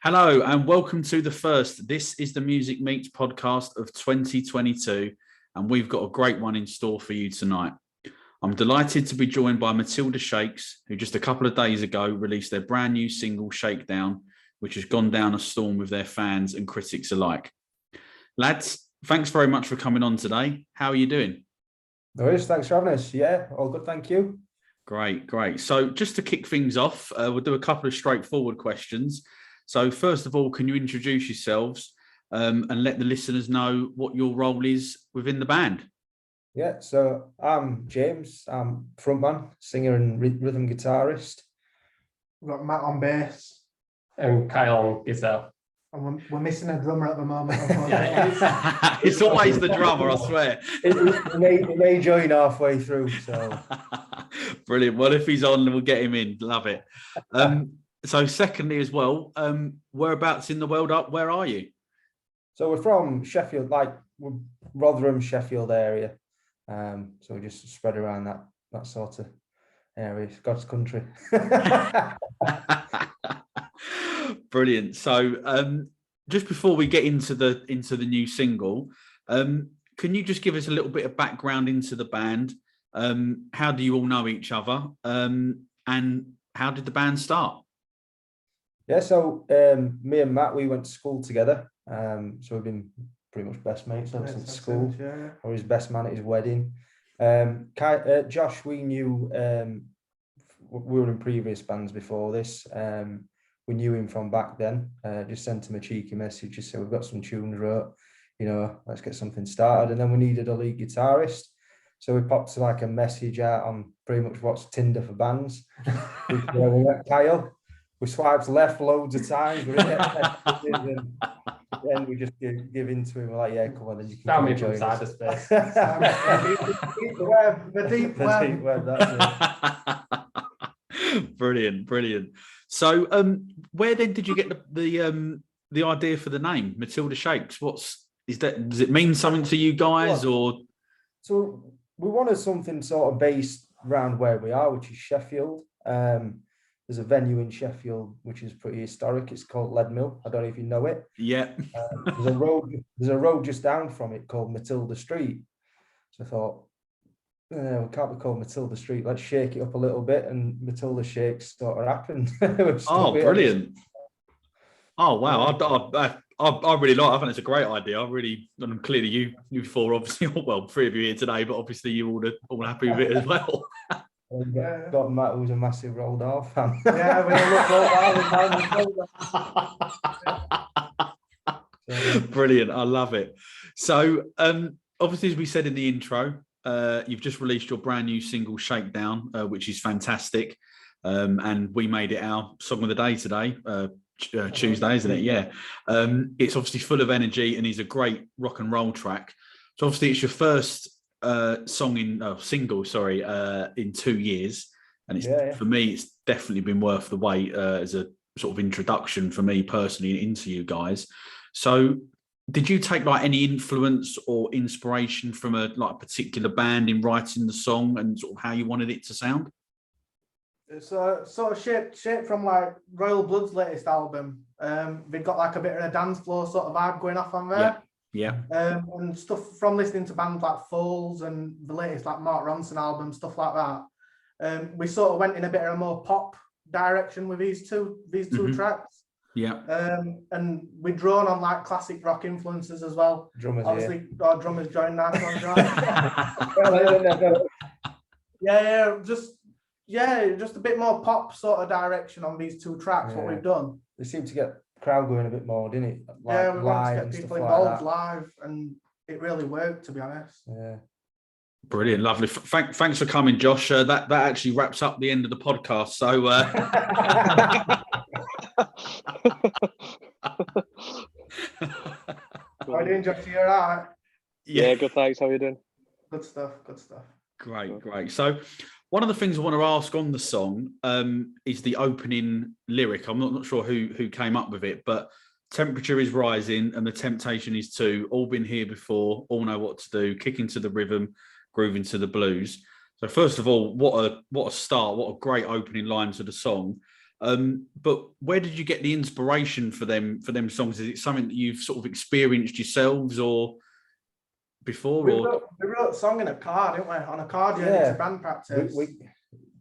Hello and welcome to the first This is the Music Meets podcast of 2022, and we've got a great one in store for you tonight. I'm delighted to be joined by Matilda Shakes, who just a couple of days ago released their brand new single Shakedown, which has gone down a storm with their fans and critics alike. Lads, thanks very much for coming on today. How are you doing? No worries, thanks for having us. Yeah, all good, thank you. Great. So just to kick things off, we'll do a couple of straightforward questions. So first of all, can you introduce yourselves and let the listeners know what your role is within the band? Yeah, so I'm James. I'm frontman, singer and rhythm guitarist. We've got Matt on bass. And Kyle on guitar. And we're missing a drummer at the moment. It's always the drummer, I swear. It may join halfway through. So Brilliant. Well, if he's on, we'll get him in. Love it. So secondly as well, whereabouts in the world where are you? So we're from Sheffield, we're Rotherham, Sheffield area. So we're just spread around that sort of area. It's God's country. Brilliant. So just before we get into the new single, can you just give us a little bit of background into the band? How do you all know each other? And how did the band start? Yeah, so me and Matt, we went to school together. So we've been pretty much best mates ever since school. Yeah. I was his best man at his wedding. Josh, we knew, we were in previous bands before this. We knew him from back then. Just sent him a cheeky message, just said, we've got some tunes wrote, let's get something started. And then we needed a lead guitarist. So we popped a message out on pretty much what's Tinder for bands. We met Kyle. We swiped left loads of times. And we just give in to him. We're like, yeah, come on, then you can Found me join from us. cyberspace. The deep web. That's it. Brilliant. So, where then did you get the idea for the name Matilda Shakes? Does it mean something to you guys, or? So we wanted something sort of based around where we are, which is Sheffield. There's a venue in Sheffield which is pretty historic. It's called Leadmill. I don't know if you know it. Yeah. There's a road just down from it called Matilda Street. So I thought, we can't be called Matilda Street. Let's shake it up a little bit, and Matilda Shakes sort of happened. Oh, brilliant! Oh, wow! I really like. I think it's a great idea. And clearly you four, obviously, well, three of you here today, but obviously you all happy with it as well. Got Matt, who's a massive Roald Dahl fan. Yeah, we all look Brilliant! I love it. So, obviously, as we said in the intro, you've just released your brand new single Shakedown, which is fantastic, and we made it our song of the day today, Tuesday, isn't it? Yeah. It's obviously full of energy and is a great rock and roll track. So obviously, it's your first single in 2 years, and it's for me, it's definitely been worth the wait as a sort of introduction for me personally into you guys. So did you take any influence or inspiration from a particular band in writing the song and sort of how you wanted it to sound? It's sort of shaped from Royal Blood's latest album. They've got a bit of a dance floor sort of vibe going off on there. Yeah. And stuff from listening to bands like Foals and the latest Mark Ronson album, stuff like that. We sort of went in a bit of a more pop direction with these two tracks. Yeah. And we've drawn on classic rock influences as well. Drummers, obviously, our drummers joined that one. Just a bit more pop sort of direction on these two tracks. What we've done. They seem to get crowd going a bit more, didn't it? We wanted to get people involved live, and it really worked, to be honest. Yeah. Brilliant, lovely. Thanks for coming, Josh. That actually wraps up the end of the podcast. So, how are you doing, Josh? You all right? Yeah, good. Thanks. How are you doing? Good stuff. Great. So, one of the things I want to ask on the song is the opening lyric. I'm not sure who came up with it, but temperature is rising and the temptation is to all been here before, all know what to do, kick into the rhythm, groove into the blues. So first of all, what a start, what a great opening line to the song. But where did you get the inspiration for them songs? Is it something that you've sort of experienced yourselves or before? We wrote a song in a car, didn't we? On a car journey to band practice.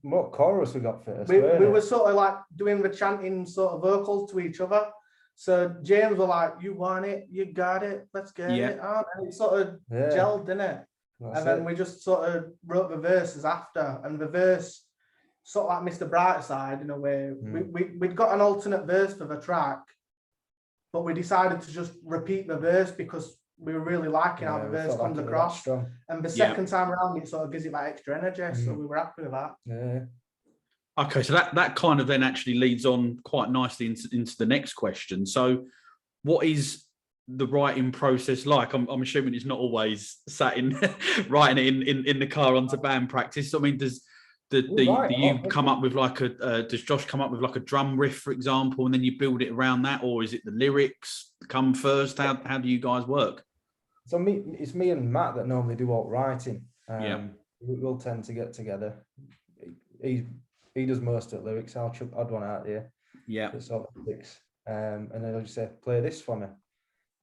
What chorus we got first? We were sort of like doing the chanting sort of vocals to each other. So James were like, "You want it, you got it, let's get it on," and it sort of gelled, didn't it? Then we just sort of wrote the verses after, and the verse sort of like Mr. Brightside in a way. We'd got an alternate verse for the track, but we decided to just repeat the verse because we were really liking how the verse comes across. And the second time around, it sort of gives it that extra energy. So we were happy with that. Yeah. Okay, so that kind of then actually leads on quite nicely into the next question. So what is the writing process like? I'm assuming it's not always sat in writing it in the car onto band practice. I mean, do you come up with like does Josh come up with like a drum riff, for example, and then you build it around that, or is it the lyrics come first? How do you guys work? So it's me and Matt that normally do all writing. We'll tend to get together. He does most of the lyrics. I'll chuck odd one out there. Yeah. It's all the lyrics. And then I'll just say, play this for me.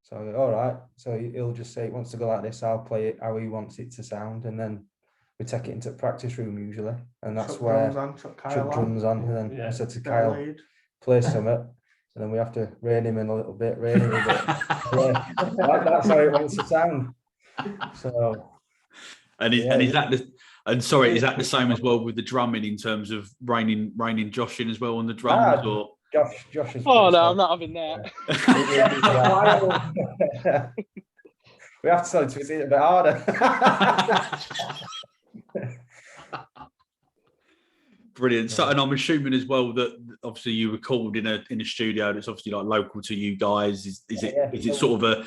So I go, all right. So he'll just say it wants to go like this. I'll play it how he wants it to sound. And then we take it into the practice room usually. And that's where chuck drums on. And then I said to Kyle, play something. And then we have to rein him in a little bit, that's how it wants to sound. So is that the same as well with the drumming in terms of reining Josh in as well on the drums? Or Josh is no, I'm not having that. We have to tell him to hit a bit harder. Brilliant. So, and I'm assuming as well that obviously you record in a studio that's obviously like local to you guys. Is it sort of a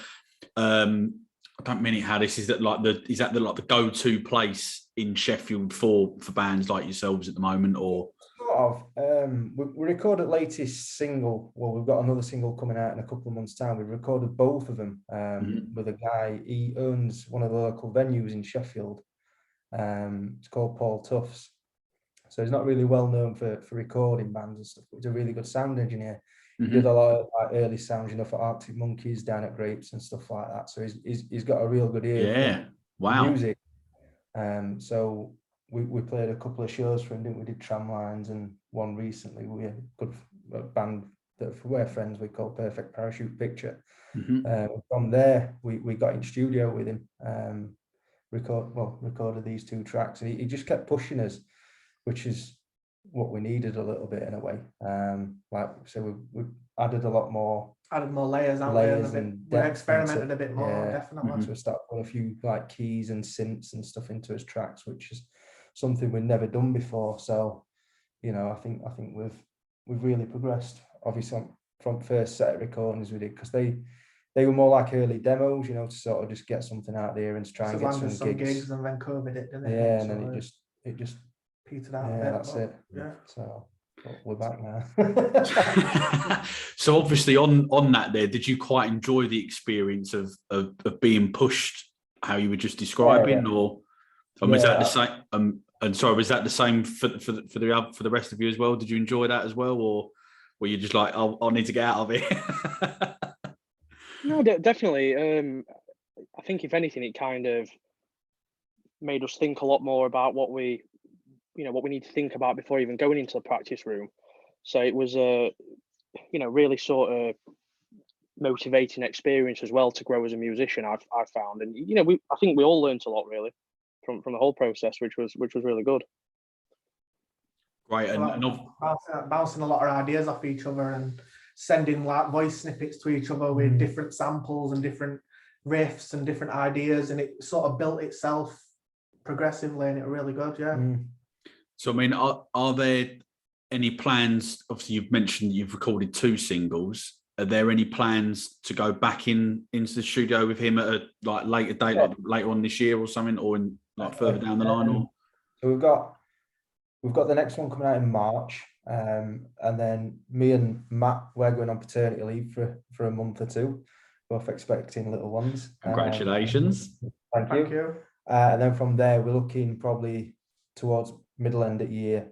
I don't mean it how this is that like the go-to place in Sheffield for bands like yourselves at the moment, or sort of we recorded latest single. Well, we've got another single coming out in a couple of months' time. We recorded both of them with a guy. He owns one of the local venues in Sheffield. It's called Paul Tuffs. So he's not really well known for recording bands and stuff, but he's a really good sound engineer. He did a lot of like early sounds, for Arctic Monkeys, Down at Grapes and stuff like that. So he's got a real good ear for music. So we played a couple of shows for him, didn't we? Did Tramlines and one recently. We had a good band that we're friends with called Perfect Parachute Picture. From there, we got in studio with him, recorded these 2 tracks, and he just kept pushing us, which is what we needed a little bit in a way. We've added a lot more. Added more layers, and we experimented a bit more, definitely. So we started putting a few like keys and synths and stuff into his tracks, which is something we've never done before. So, I think we've really progressed. Obviously, from first set of recordings we did, because they were more like early demos, to sort of just get something out there and to try and get some gigs. And then COVID it, didn't it? Yeah, and then it just petered out. Yeah, that's it. Yeah. So we're back now. So obviously on that there, did you quite enjoy the experience of being pushed how you were just describing, or was that the same? And sorry, was that the same for the rest of you as well? Did you enjoy that as well, or were you just like, I'll need to get out of it? No, definitely. I think if anything, it kind of made us think a lot more about what we need to think about before even going into the practice room. So it was a, really sort of motivating experience as well to grow as a musician. I've found, and I think we all learned a lot really from the whole process, which was really good. Right, and bouncing a lot of ideas off each other and sending like voice snippets to each other with different samples and different riffs and different ideas, and it sort of built itself progressively, and it was really good. So I mean, are there any plans? Obviously, you've mentioned you've recorded 2 singles. Are there any plans to go back into the studio with him at a later date, like later on this year or something, or further down the line? Or so we've got the next one coming out in March, and then me and Matt, we're going on paternity leave for a month or 2, both expecting little ones. Congratulations! Thank you. And then from there, we're looking probably towards middle end of year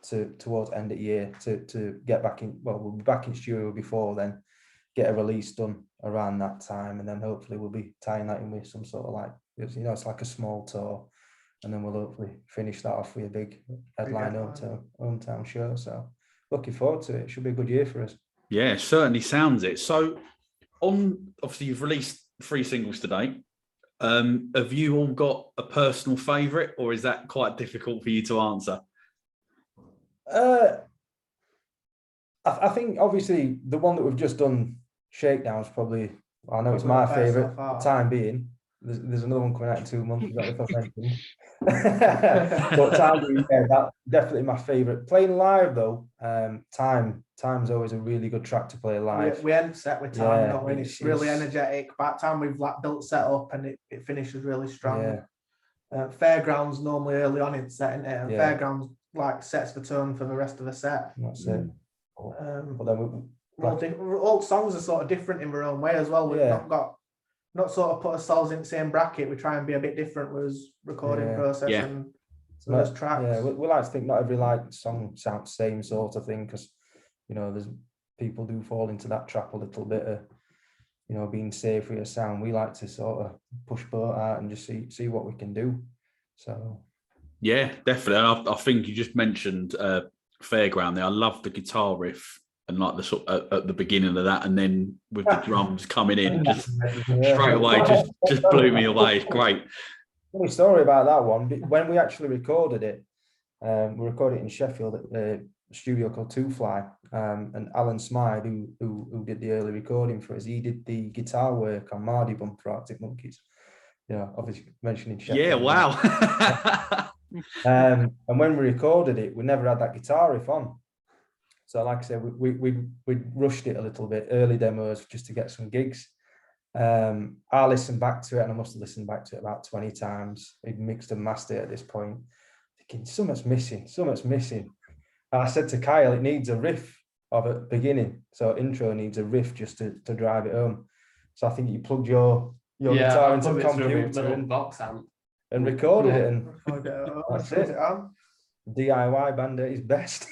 towards end of year to get back in. Well, we'll be back in studio before then, get a release done around that time, and then hopefully we'll be tying that in with some sort of like, you know, it's like a small tour, and then we'll hopefully finish that off with a big headline hometown show. So looking forward to it. It should be a good year for us. Yeah, certainly sounds it. So obviously you've released 3 singles today. Have you all got a personal favourite, or is that quite difficult for you to answer? I think obviously the one that we've just done, Shakedown, is probably, I know it's my favourite for the time being. There's another one coming out in 2 months, if I've mentioned. But time being, yeah, that's definitely my favourite. Playing live though, Time's always a really good track to play live. We end set with Time, not when it's really energetic. By the time we've like built set up and it finishes really strong. Yeah. Fairground's normally early on in set, isn't it? And Fairground's like sets the tone for the rest of the set. That's it. But then all songs are sort of different in their own way as well. We've not sort of put ourselves in the same bracket. We try and be a bit different with recording process and those tracks. Yeah, we like to think not every song sounds the same sort of thing, because you know there's people do fall into that trap a little bit of, you know, being safe with your sound. We like to sort of push both out and just see what we can do. So yeah, definitely. I think you just mentioned Fairground there. I love the guitar riff and like the sort at the beginning of that, and then with the drums coming in just straight away, just blew me away. It's great. Funny story about that one. When we actually recorded it, we recorded it in Sheffield at a studio called Two Fly, and Alan Smythe, who did the early recording for us, he did the guitar work on Mardy Bum for Arctic Monkeys. You know, obviously mentioning Sheffield. Yeah, wow. And when we recorded it, we never had that guitar riff on. So like I said, we rushed it a little bit, early demos, just to get some gigs. I listened back to it, and I must have listened back to it about 20 times. We'd mixed and mastered it at this point, thinking something's missing. And I said to Kyle, it needs a riff of a beginning. So intro needs a riff just to drive it home. So I think you plugged your guitar into the computer and box amp and recorded it, and that's it. DIY band at his best.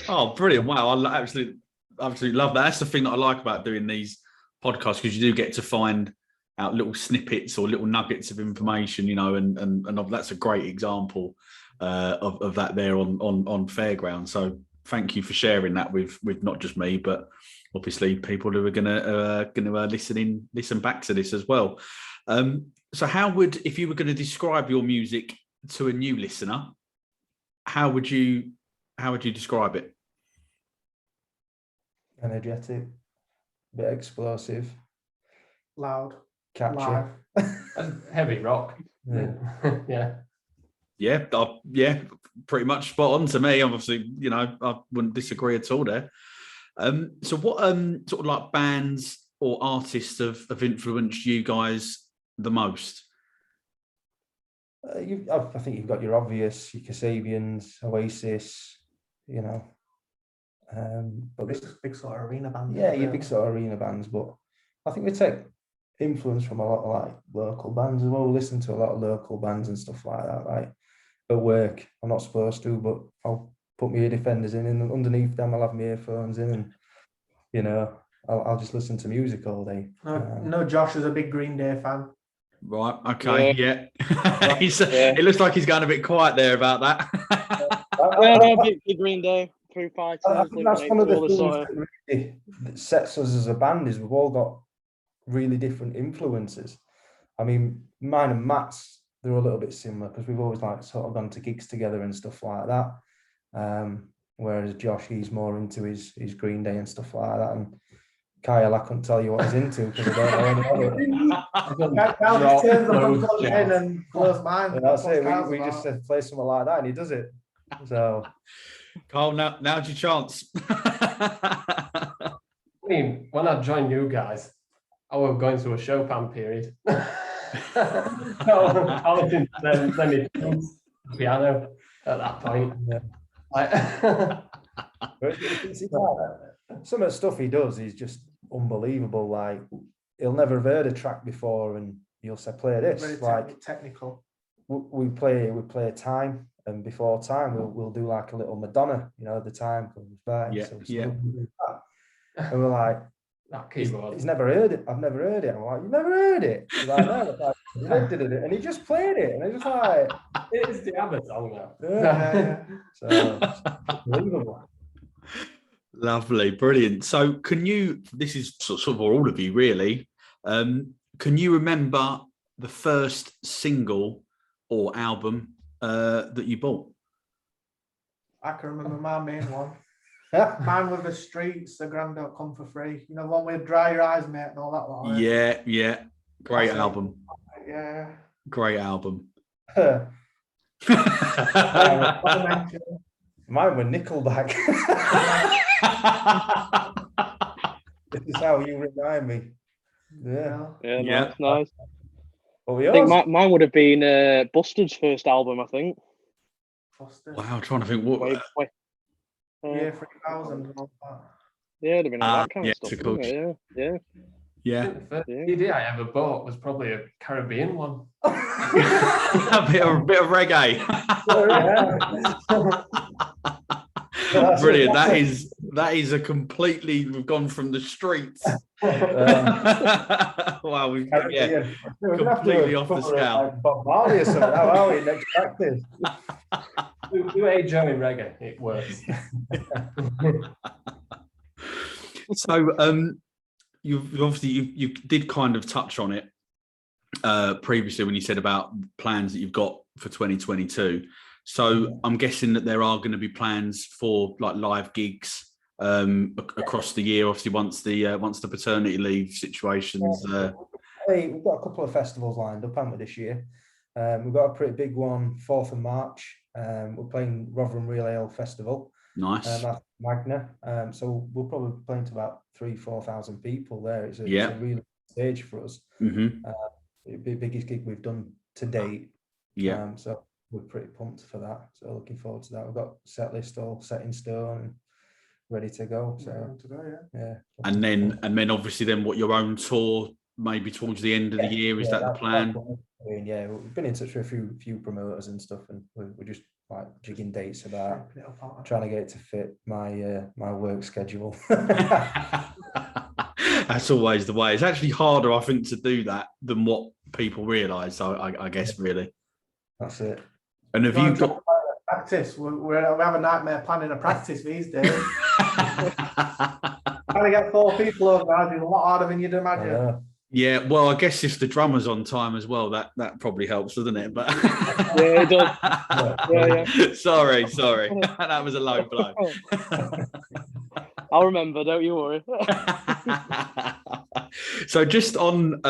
Oh, brilliant. Wow, I absolutely love that. That's the thing that I like about doing these podcasts, because you do get to find out little snippets or little nuggets of information, you know, and that's a great example of that there on Fairground. So thank you for sharing that with not just me, but obviously people who are gonna listen back to this as well. So if you were going to describe your music to a new listener, how would you describe it? Energetic, bit explosive, loud, catchy, live. And heavy rock. Yeah. Pretty much spot on to me. Obviously, you know, I wouldn't disagree at all there. So what sort of like bands or artists have influenced you guys the most? I think you've got your obvious, your Kasabians, Oasis, you know. But big sort of arena bands. Yeah, your big sort of arena bands. But I think we take influence from a lot of like local bands as well. We listen to a lot of local bands and stuff like that. Like at work, I'm not supposed to, but I'll put my ear defenders in, and underneath them I'll have my earphones in, and you know, I'll just listen to music all day. No, Josh is a big Green Day fan. Right. Okay. Yeah. It looks like he's going a bit quiet there about that. Big Green Day, Foo Fighters. I think that's one of the things that really sets us as a band, is we've all got really different influences. I mean, mine and Matt's, they're a little bit similar, because we've always like sort of gone to gigs together and stuff like that. Whereas Josh, he's more into his Green Day and stuff like that. And Kyle, I couldn't tell you what he's into, because I don't know any of it. Kyle just turns them on in and blows mine. Yeah, that's it. We just said play something like that, and he does it. So, Carl, now's your chance. I mean, when I joined you guys, I was going through a Chopin period. I listened to them piano at that point. Some of the stuff he does is just unbelievable. Like, he'll never have heard a track before, and you'll say, "Play this." Very like technical. we play time, and before time we'll do like a little Madonna, the time comes by. Yeah, so yeah. we'll do that. And we're like, he's never heard it. I've never heard it. I'm like, you've never heard it? He's like, no. Like, and he just played it, and I just like, it's the ABBA song now. Yeah. So unbelievable. Lovely, brilliant. So this is sort of for all of you really, can you remember the first single or album that you bought? I can remember my main one. Mine with the Streets, The Grand Don't Come for Free. The one with Dry Your Eyes, Mate, and all that lot. Yeah. Great album. Yeah. Great album. Mine were Nickelback. This is how you remind me. Yeah, nice. Well, I think mine would have been Busted's first album, I think. Busted. Wow, I'm trying to think what. Yeah, 3000. Yeah, it'd have been that kind of of stuff. course. Yeah. The first CD I ever bought was probably a Caribbean one. a bit of reggae. Brilliant. That is a completely. We've gone from the streets. Wow, we've completely off the scale. Bob Marley or something. How are we next practice? Do a Joe in reggae. It works. So, you did kind of touch on it previously when you said about plans that you've got for 2022. So I'm guessing that there are going to be plans for like live gigs across the year. Obviously, once the paternity leave situations. We've got a couple of festivals lined up, haven't we, this year? We've got a pretty big one, 4th of March. We're playing Rotherham Real Ale Festival. Nice. That's Magna. So we'll probably be playing to about 3,000-4,000 people there. It's a really stage for us. Mm-hmm. It'll be the biggest gig we've done to date. Yeah. So we're pretty pumped for that. So looking forward to that. We've got set list all set in stone, ready to go. So yeah. And then obviously then what your own tour maybe towards the end of the year, is that the plan? Yeah, we've been in touch with a few promoters and stuff, and we're just like jigging dates about trying to get it to fit my my work schedule. That's always the way. It's actually harder, I think, to do that than what people realise. I guess really. That's it. And have you got practice? We have a nightmare planning a practice these days. Trying to get 4 people organised is a lot harder than you'd imagine. Yeah, well, I guess if the drummer's on time as well, that probably helps, doesn't it? But yeah, it does. Yeah. Sorry, that was a low blow. I'll remember, don't you worry. So, just on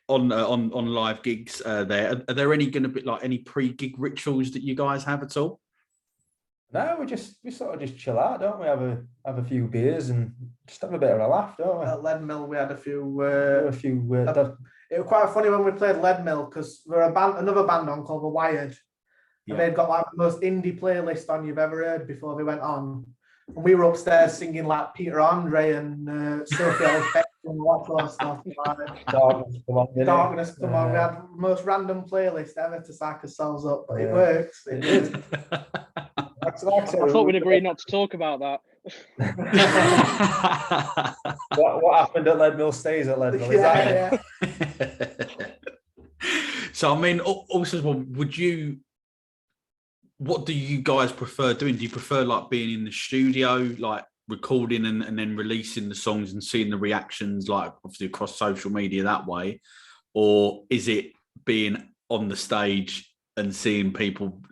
live gigs, are there any going to be like any pre-gig rituals that you guys have at all? No, we sort of just chill out, don't we? Have a few beers and just have a bit of a laugh, don't we? At Leadmill, we had a few. It was quite funny when we played Leadmill because we're another band on called The Wired, and they'd got like the most indie playlist on you've ever heard before they went on. And we were upstairs singing like Peter Andre and Sophie Ellis and that sort of stuff. Like, Darkness, come on. We had the most random playlist ever to psych ourselves up, but it works. It did. I thought we'd agreed not to talk about that. what happened at Leadmill stays at Leadmill. Is that it? So, I mean, also, what do you guys prefer doing? Do you prefer like being in the studio, like recording and then releasing the songs and seeing the reactions, like obviously across social media that way? Or is it being on the stage and seeing people,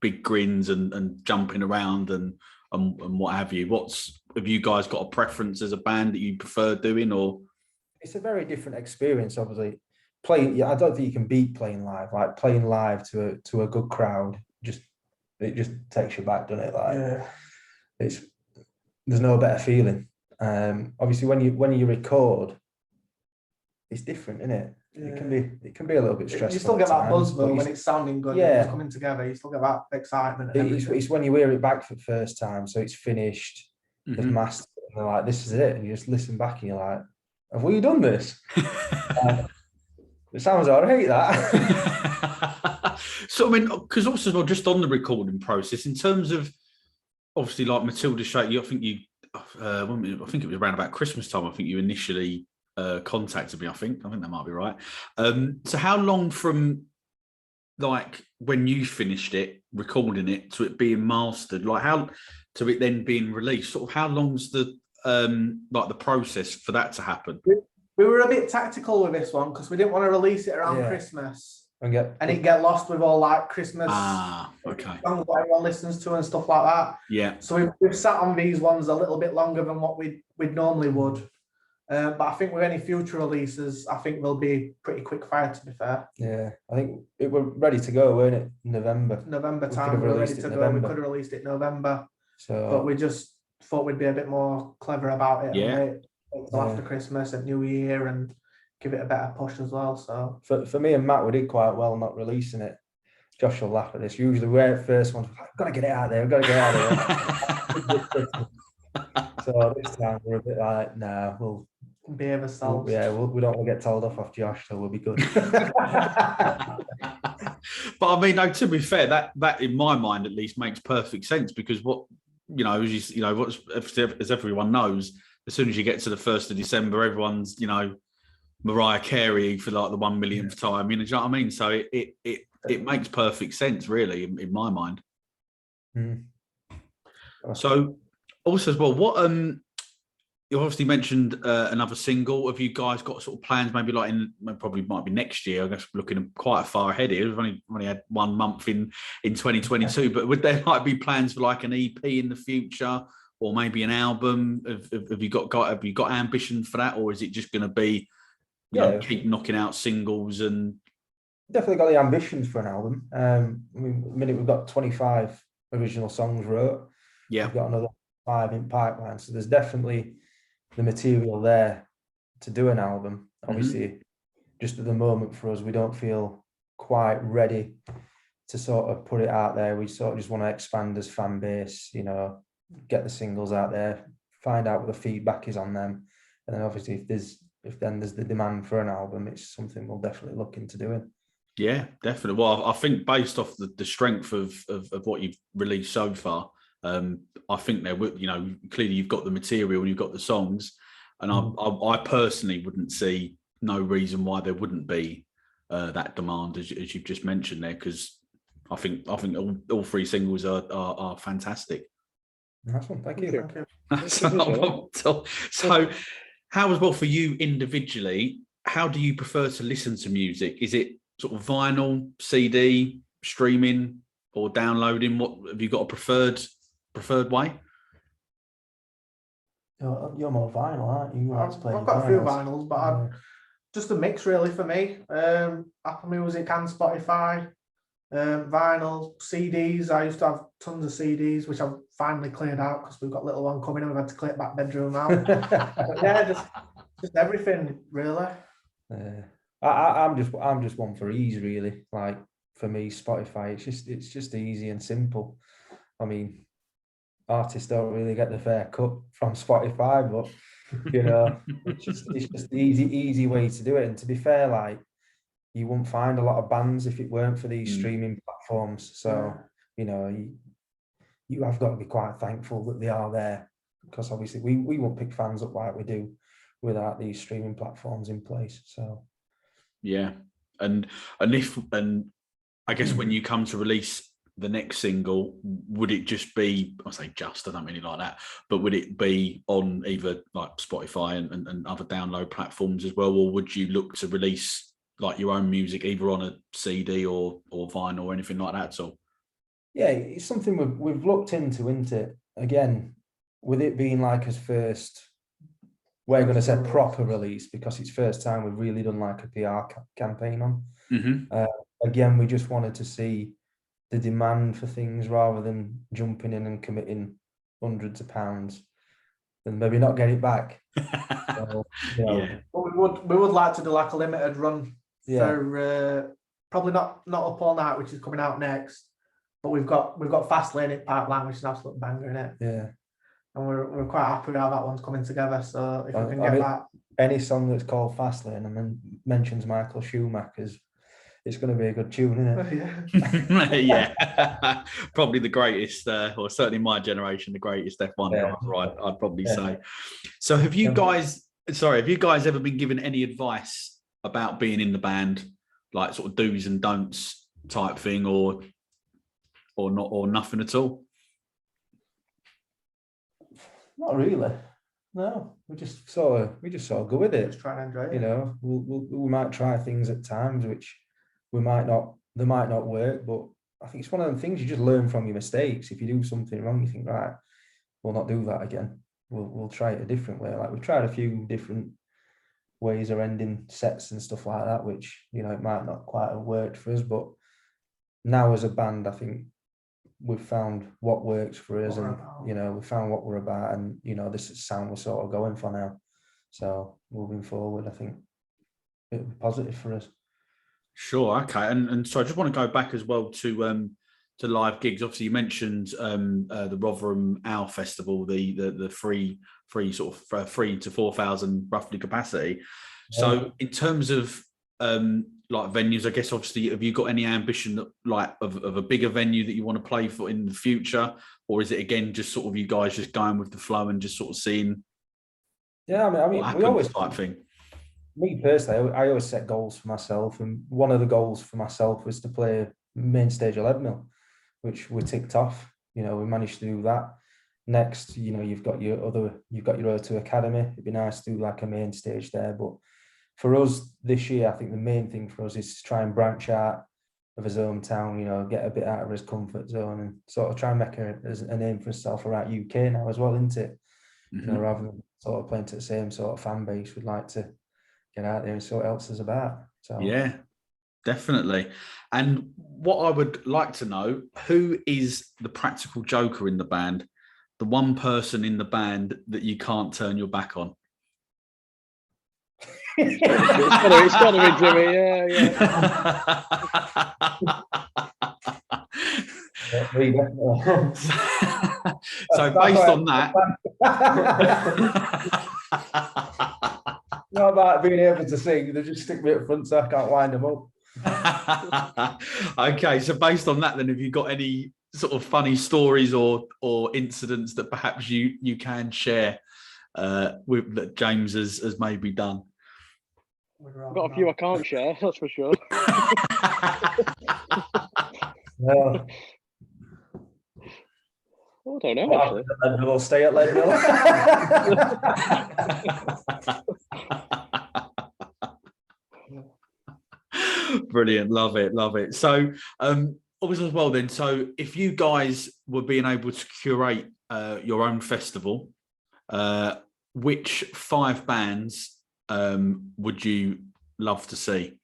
big grins and jumping around and what have you? Have you guys got a preference as a band that you prefer doing, or? It's a very different experience, obviously. I don't think you can beat playing live. Like playing live to a good crowd, it just takes you back, doesn't it? Like there's no better feeling. Obviously, when you record, it's different, isn't it? Yeah. It can be a little bit stressful. You still get that buzz though when it's sounding good. Yeah, it's coming together. You still get that excitement. It's when you hear it back for the first time, so it's finished, they've mastered it, and they're like, "This is it," and you just listen back and you're like, "Have we done this?" It sounds alright. That. So I mean, because also as well, just on the recording process, in terms of obviously like Matilda Shakes, I think I think it was around about Christmas time. I think you initially contacted me. I think that might be right. So how long from like when you finished it, recording it, to it being mastered, like how to it then being released? Sort of how long's the like the process for that to happen? We were a bit tactical with this one because we didn't want to release it around Christmas and it get lost with all like Christmas songs that everyone listens to and stuff like that. Yeah. So we've sat on these ones a little bit longer than what we'd normally would. But I think with any future releases, I think they'll be pretty quick fire, to be fair. Yeah, I think it were ready to go, weren't it? November Time, we were ready to go. We could have released it November. But we just thought we'd be a bit more clever about it. Yeah. And wait until after Christmas and New Year and give it a better push as well. So for me and Matt, we did quite well not releasing it. Josh will laugh at this. Usually we're the first ones, I've got to get it out there, So this time we're a bit like, nah, we'll behave ourselves. We don't want to get told off Josh, so we'll be good. But I mean, no, to be fair, that in my mind at least makes perfect sense, because what as everyone knows, as soon as you get to the 1st of December, everyone's Mariah Carey for like the 1 millionth time. Do you know what I mean? So it makes perfect sense, really, in my mind. Mm. So also as well, what you obviously mentioned another single. Have you guys got sort of plans, maybe like probably might be next year? I guess we're looking quite far ahead here. We've only had 1 month in 2022, but would there like be plans for like an EP in the future, or maybe an album? Have you got ambition for that, or is it just going to be keep knocking out singles? And definitely got the ambitions for an album. I mean, at the minute we've got 25 original songs wrote. Yeah, we've got another 5 in pipeline, so there's definitely the material there to do an album. Obviously, just at the moment for us, we don't feel quite ready to sort of put it out there. We sort of just want to expand as fan base, get the singles out there, find out what the feedback is on them, and then obviously if there's the demand for an album, it's something we'll definitely look into doing. Yeah, definitely. Well, I think based off the strength of what you've released so far, I think there would, clearly you've got the material and you've got the songs, and I personally wouldn't see no reason why there wouldn't be that demand as you've just mentioned there, because I think all 3 singles are fantastic. Nice one, thank you. So how as well for you individually, how do you prefer to listen to music? Is it sort of vinyl, CD, streaming, or downloading? What have you got a preferred way? You're more vinyl, aren't you? I've got a few vinyls, but just a mix really for me. Apple Music and Spotify, vinyl, CDs. I used to have tons of CDs, which I've finally cleared out because we've got a little one coming and we've had to clear back bedroom out. But yeah, just everything really. I'm just one for ease really. Like for me, Spotify, it's just easy and simple. I mean, artists don't really get the fair cut from Spotify, but it's just the easy way to do it. And to be fair, like you wouldn't find a lot of bands if it weren't for these streaming platforms. So you have got to be quite thankful that they are there, because obviously we won't pick fans up like we do without these streaming platforms in place. So yeah, and I guess when you come to release the next single, would it just be, I say just, I don't really like that, but would it be on either like Spotify and other download platforms as well, or would you look to release like your own music either on a CD or vinyl or anything like that? So yeah, it's something we've looked into, isn't it? Again, with it being like his first, we're going to say proper release, because it's first time we've really done like a PR campaign on. Again, we just wanted to see the demand for things rather than jumping in and committing hundreds of pounds and maybe not get it back. So, But we would like to do like a limited run for probably not Up All Night, which is coming out next, but we've got Fastlane in pipeline, which is an absolute banger in it. Yeah. And we're quite happy with how that one's coming together. So if we can get that. Any song that's called Fastlane and then mentions Michael Schumacher it's going to be a good tune, isn't it? Yeah, probably the greatest, or certainly my generation, the greatest F1 driver, I'd probably say. So have you guys ever been given any advice about being in the band, like sort of do's and don'ts type thing, or not, or nothing at all? Not really. No, we just sort of go with it. Just try and enjoy it. You know, we might try things at times which they might not work, but I think it's one of them things you just learn from your mistakes. If you do something wrong, you think, right, we'll not do that again. We'll try it a different way. Like we've tried a few different ways of ending sets and stuff like that, which, you know, it might not quite have worked for us, but now as a band, I think we've found what works for us, and you know, we found what we're about, and you know, this is sound we're sort of going for now. So moving forward, I think it'll be positive for us. Sure. Okay. And so I just want to go back as well to live gigs. Obviously, you mentioned the Rotherham Owl Festival, the free sort of 3,000 to 4,000 roughly capacity. So in terms of like venues, I guess obviously, have you got any ambition that like of a bigger venue that you want to play for in the future, or is it again just sort of you guys just going with the flow and just sort of seeing? Yeah, I mean, we always type thing. Me personally, I always set goals for myself, and one of the goals for myself was to play main stage at Leadmill, which we ticked off. You know, we managed to do that. Next, you know, you've got your O2 Academy. It'd be nice to do like a main stage there, but for us this year, I think the main thing for us is to try and branch out of his hometown, you know, get a bit out of his comfort zone and sort of try and make a name for himself around UK now as well, isn't it? Mm-hmm. You know, rather than sort of playing to the same sort of fan base, we'd like to get out there and see what else is about. So yeah, definitely. And what I would like to know, who is the practical joker in the band? The one person in the band that you can't turn your back on? It's got to be Jimmy, yeah. So based on that, not about being able to sing, they just stick me up front so I can't wind them up. Okay, so based on that, then have you got any sort of funny stories or incidents that perhaps you can share with that James has maybe done? I've got a few I can't share, that's for sure. No. Oh, I don't know, actually. We'll stay at Leadmill. Brilliant, love it. So obviously as well then, so if you guys were being able to curate your own festival, which 5 bands would you love to see?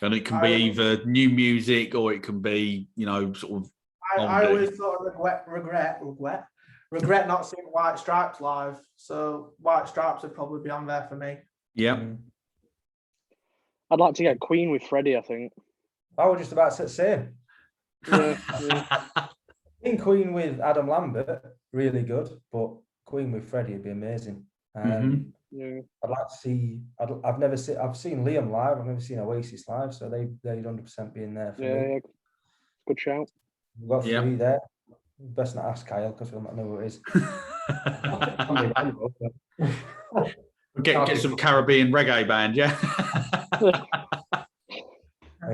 And it can be either new music or it can be, you know, sort of. I always sort of regret not seeing White Stripes live. So White Stripes would probably be on there for me. Yeah. I'd like to get Queen with Freddie, I think. I was just about to say. Yeah. I think Queen with Adam Lambert, really good, but Queen with Freddie would be amazing. Yeah. I'd like to see. I've seen Liam live. I've never seen Oasis live, so they'd 100% be in there for me. Yeah, good shout. We've got 3 there. Best not ask Kyle because we'll not know who it is. Get some Caribbean reggae band, yeah.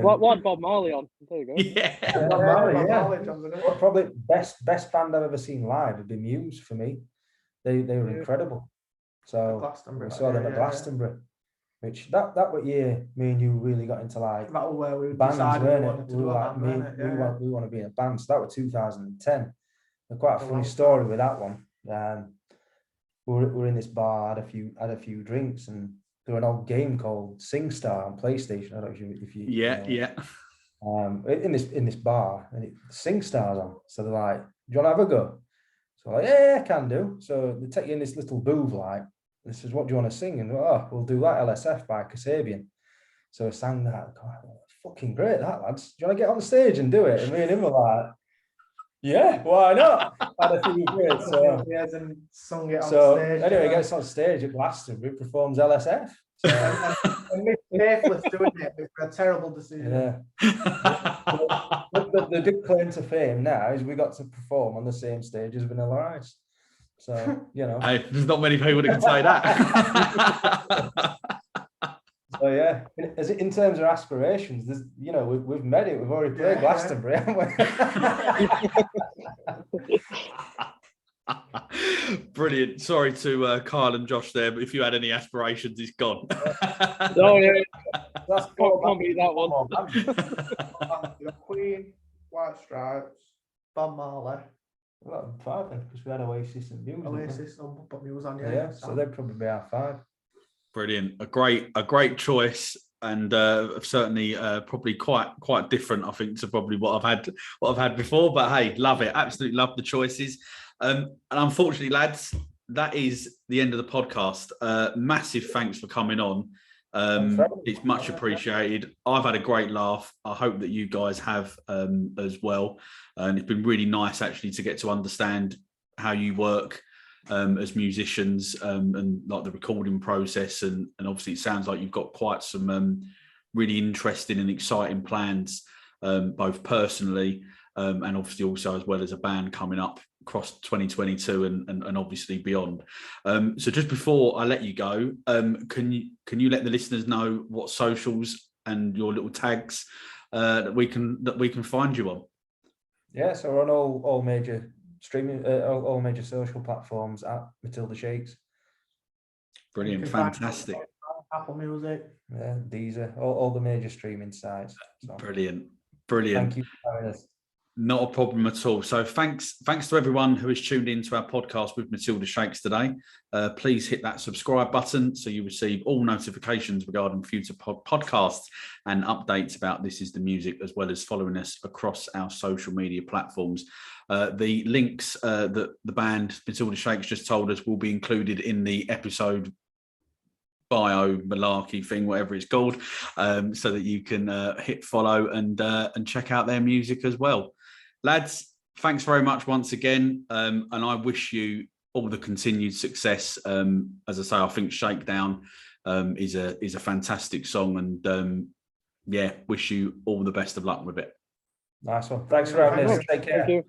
What Bob Marley on? There you go. Yeah. Bob Marley. Probably best band I've ever seen live would be Muse for me. They were incredible. So we saw them at Glastonbury, which that year me and you really got into like that was where we bands, decided we were like, we want to be in a band. So that was 2010. And quite a funny story with that one. We were in this bar, had a few drinks, and there was an old game called SingStar on PlayStation. I don't know if you yeah. In this bar, and SingStar's on. So they're like, "Do you want to have a go?" So I'm like, yeah, I can do. So they take you in this little booth, like, this is what do you want to sing? And we'll do that LSF by Kasabian. So I sang that. God, fucking great, that lads. Do you want to get on stage and do it? And me and him were like, Yeah, why not? Had a few beers, so. And sung it on So stage. anyway, he gets on stage at Glastonbury, performs LSF. So, and Mick Faithless doing it, it's a terrible decision. yeah. The big claim to fame now is we got to perform on the same stage as Vanilla Ice. So, you know. Hey, there's not many people that can say that. So yeah, in terms of aspirations, there's, you know, we've made it. We've already played Glastonbury, haven't we? Brilliant. Sorry to Kyle and Josh there, but if you had any aspirations, it's gone. Oh yeah, can't beat that one. Queen, White Stripes, Bob Marley. Well, 5 then, because we had Oasis and Muse. Oasis, put Muse on, yeah. So they'd probably be our 5. Brilliant. A great choice, and certainly probably quite different, I think, to probably what I've had before. But hey, love it. Absolutely love the choices. And unfortunately, lads, that is the end of the podcast. Massive thanks for coming on. It's much appreciated. I've had a great laugh. I hope that you guys have as well. And it's been really nice actually to get to understand how you work as musicians and like the recording process. And obviously it sounds like you've got quite some really interesting and exciting plans, both personally and obviously also as well as a band coming up across 2022 and obviously beyond. So just before I let you go, can you let the listeners know what socials and your little tags that we can find you on? Yeah, so we're on all major streaming, all major social platforms at Matilda Shakes. Brilliant, fantastic. Apple Music, yeah, Deezer, all the major streaming sites. So. Brilliant. Thank you for having us. Not a problem at all. So thanks to everyone who has tuned into our podcast with Matilda Shakes today. Please hit that subscribe button so you receive all notifications regarding future podcasts and updates about This Is The Music, as well as following us across our social media platforms. The links that the band Matilda Shakes just told us will be included in the episode bio malarkey thing, whatever it's called, so that you can hit follow and check out their music as well. Lads, thanks very much once again, and I wish you all the continued success. As I say, I think Shakedown is a fantastic song, and yeah, wish you all the best of luck with it. Nice one. Thanks for having us. Take care. Thank you.